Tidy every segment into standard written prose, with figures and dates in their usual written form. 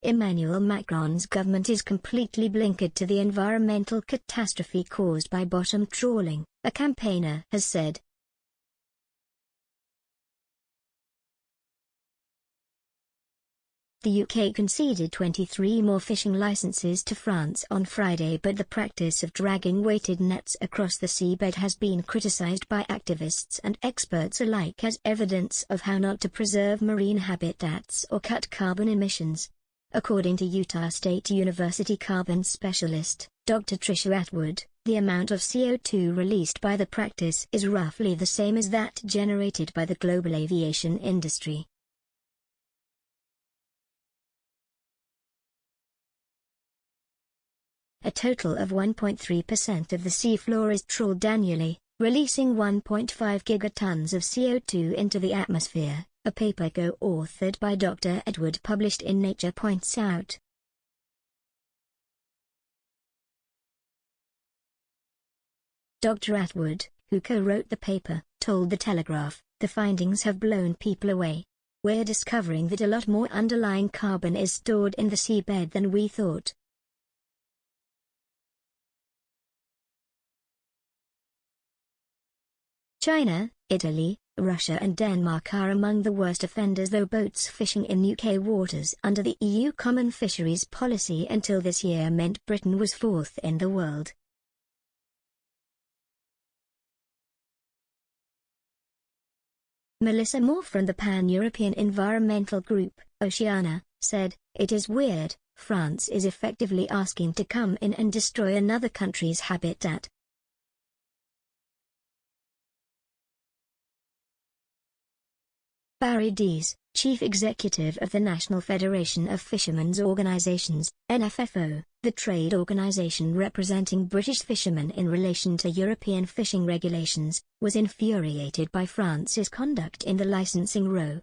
Emmanuel Macron's government is completely blinkered to the environmental catastrophe caused by bottom trawling, a campaigner has said. The UK conceded 23 more fishing licenses to France on Friday, but the practice of dragging weighted nets across the seabed has been criticised by activists and experts alike as evidence of how not to preserve marine habitats or cut carbon emissions. According to Utah State University carbon specialist, Dr. Tricia Atwood, the amount of CO2 released by the practice is roughly the same as that generated by the global aviation industry. A total of 1.3% of the seafloor is trawled annually, releasing 1.5 gigatons of CO2 into the atmosphere, a paper co-authored by Dr. Atwood published in Nature points out. Dr. Atwood, who co-wrote the paper, told The Telegraph, "The findings have blown people away. We're discovering that a lot more underlying carbon is stored in the seabed than we thought." China, Italy, Russia and Denmark are among the worst offenders, though boats fishing in UK waters under the EU Common Fisheries Policy until this year meant Britain was fourth in the world. Melissa Moore from the Pan-European Environmental Group, Oceana, said, "It is weird, France is effectively asking to come in and destroy another country's habitat." Barry Dees, chief executive of the National Federation of Fishermen's Organizations, NFFO, the trade organization representing British fishermen in relation to European fishing regulations, was infuriated by France's conduct in the licensing row.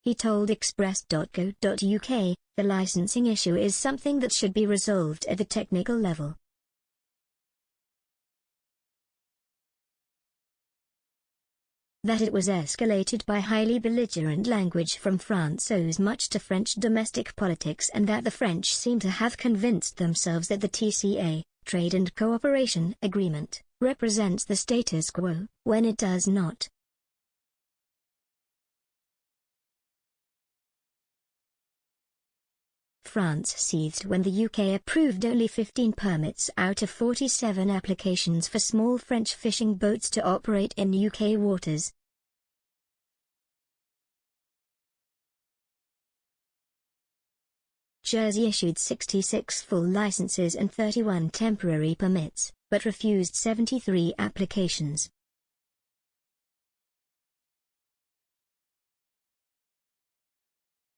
He told Express.co.uk, "The licensing issue is something that should be resolved at the technical level." That it was escalated by highly belligerent language from France owes much to French domestic politics, and that the French seem to have convinced themselves that the TCA, Trade and Cooperation Agreement, represents the status quo, when it does not. France seethed when the UK approved only 15 permits out of 47 applications for small French fishing boats to operate in UK waters. Jersey issued 66 full licenses and 31 temporary permits, but refused 73 applications.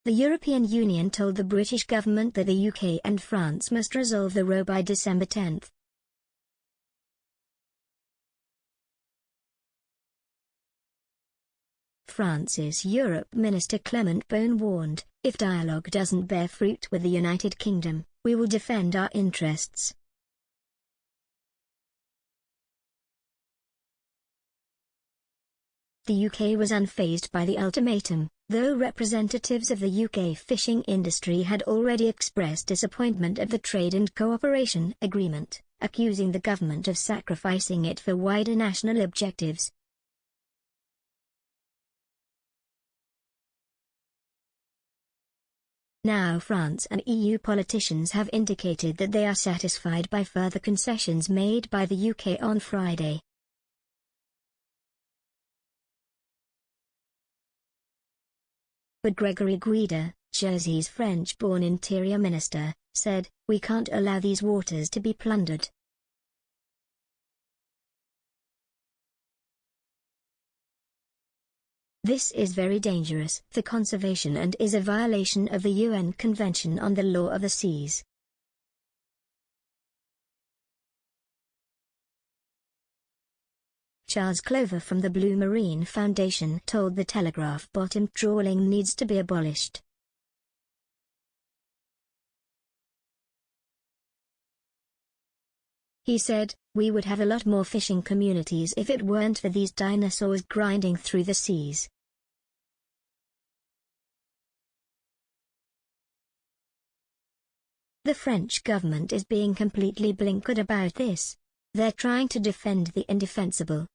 The European Union told the British government that the UK and France must resolve the row by December 10. France's Europe Minister Clement Beaune warned, "If dialogue doesn't bear fruit with the United Kingdom, we will defend our interests." The UK was unfazed by the ultimatum, though representatives of the UK fishing industry had already expressed disappointment at the Trade and Cooperation Agreement, accusing the government of sacrificing it for wider national objectives. Now France and EU politicians have indicated that they are satisfied by further concessions made by the UK on Friday. But Gregory Guida, Jersey's French-born interior minister, said, "We can't allow these waters to be plundered." This is very dangerous for conservation and is a violation of the UN Convention on the Law of the Seas. Charles Clover from the Blue Marine Foundation told The Telegraph bottom trawling needs to be abolished. He said, "We would have a lot more fishing communities if it weren't for these dinosaurs grinding through the seas." The French government is being completely blinkered about this. They're trying to defend the indefensible.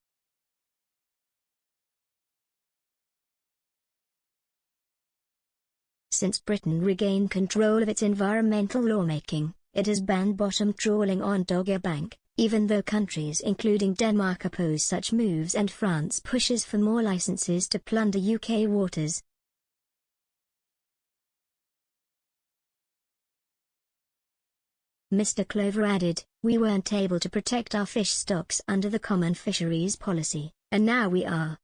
Since Britain regained control of its environmental lawmaking, it has banned bottom trawling on Dogger Bank, even though countries including Denmark oppose such moves and France pushes for more licenses to plunder UK waters. Mr. Clover added, "We weren't able to protect our fish stocks under the Common Fisheries Policy, and now we are.